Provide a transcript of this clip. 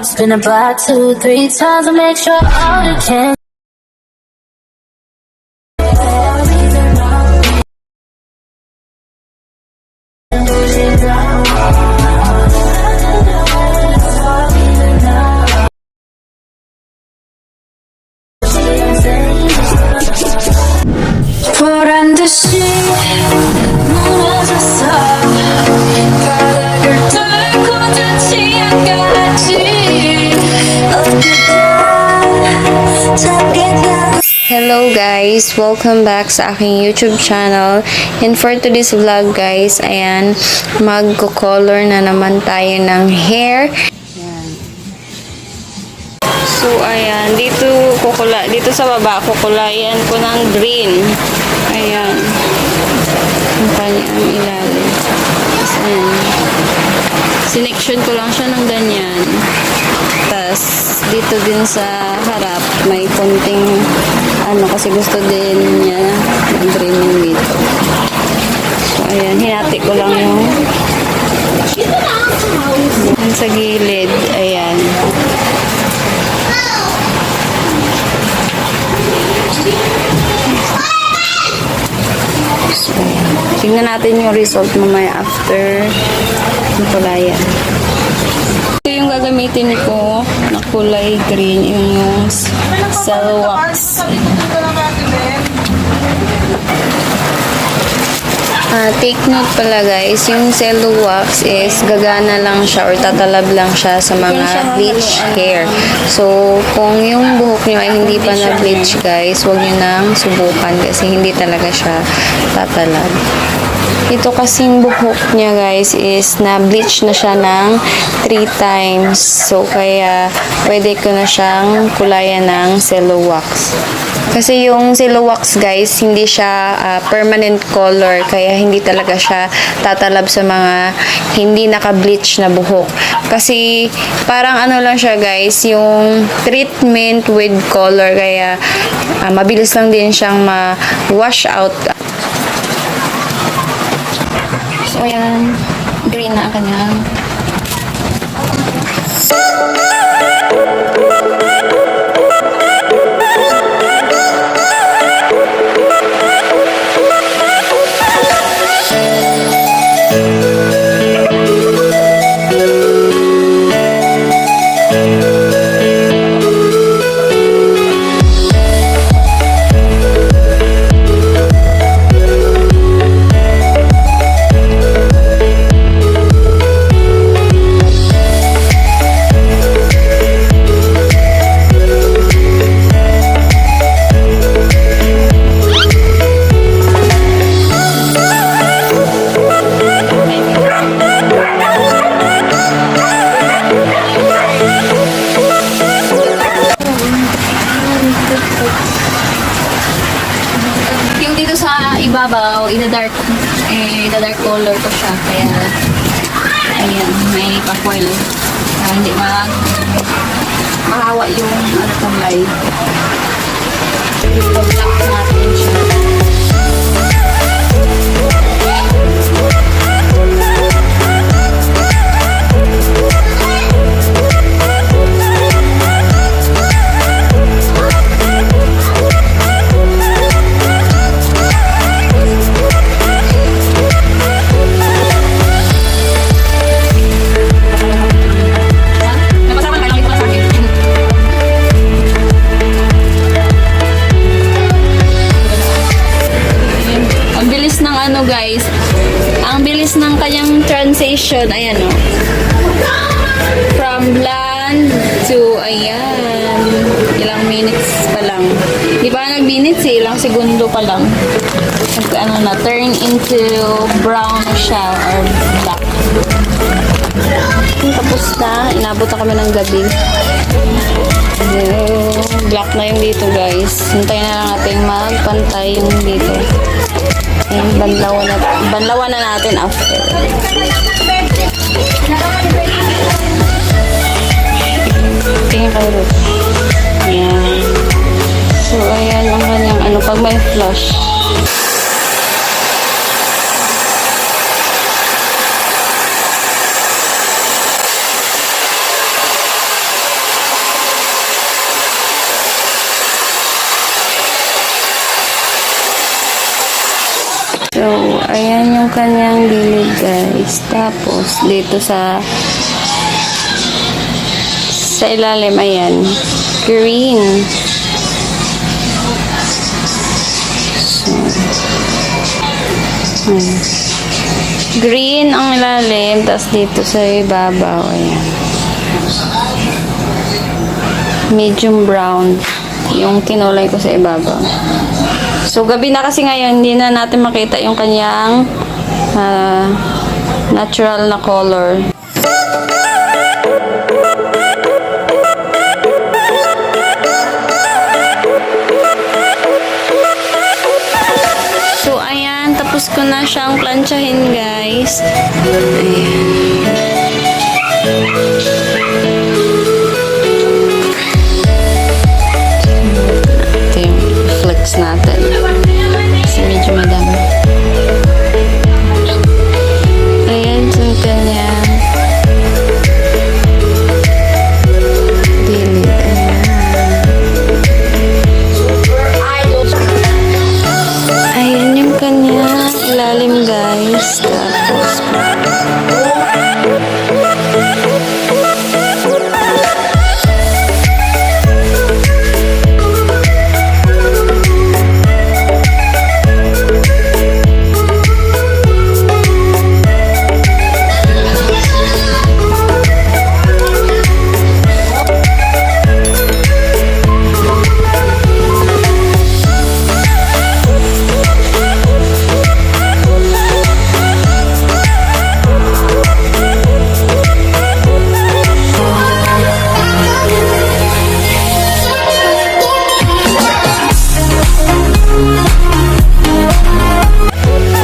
Spin it back 2-3 times to make sure all you can. 보란 듯이 무너졌어 바닥을 뚫고 닿지 않겠지 Hello guys! Welcome back sa aking YouTube channel. And for today's vlog guys, ayan, magko-color na naman tayo ng hair. So ayan, dito sa baba, kukulayan ko ng green. Ayan. Ang kanyang ilalim. Tapos ayan. Sinection ko lang siya ng ganyan. Tapos dito din sa harap, may konting kasi gusto din niya ng green yung dito. So ayan, hinati ko lang yung sa gilid. Ayan. So, tingnan natin yung result mamaya after kulayan. Ito yung gagamitin ko na kulay green, yung cell wax. Take note pala guys, yung cello wax is gagana lang siya or tatalab lang siya sa mga bleach hair. So, kung yung buhok nyo ay hindi pa na bleach guys, huwag nyo nang subukan kasi hindi talaga siya tatalab. Ito kasing buhok niya guys is na bleach na siya ng 3 times. So, kaya pwede ko na siyang kulayan ng cello wax. Kasi yung cello wax guys, hindi siya permanent color. Kaya hindi talaga siya tatalab sa mga hindi naka-bleach na buhok. Kasi parang lang siya guys, yung treatment with color. Kaya mabilis lang din siyang ma-wash out. So ayan, green na kanyang. Yung dito sa ibabaw, ida-dark color ko siya. Kaya, ayan, may pa-foil. Para hindi mahawa yung kulay. Pag-black natin siya. Guys, ang bilis ng kanyang transition, ayan o, from blonde to ayan, ilang minutes pa lang, di ba nag-minutes ilang segundo pa lang, na turn into brown siya or black. Tapos na, inabot na kami ng gabi. Black na yung dito guys, hintayin na lang natin magpantay yung dito. Ayan, banlawan na natin after. Tingin kayo. Ayan. So, ayan ang kanyang pag may flush. So, ayan yung kanyang gilid, guys. Tapos, dito sa ilalim, ayan, green. So, ayan. Green ang ilalim, tapos dito sa ibabaw, ayan. Medium brown yung kinulay ko sa ibabaw. So, gabi na kasi ngayon, hindi na natin makita yung kanyang natural na color. So, ayan, tapos ko na siyang planchahin.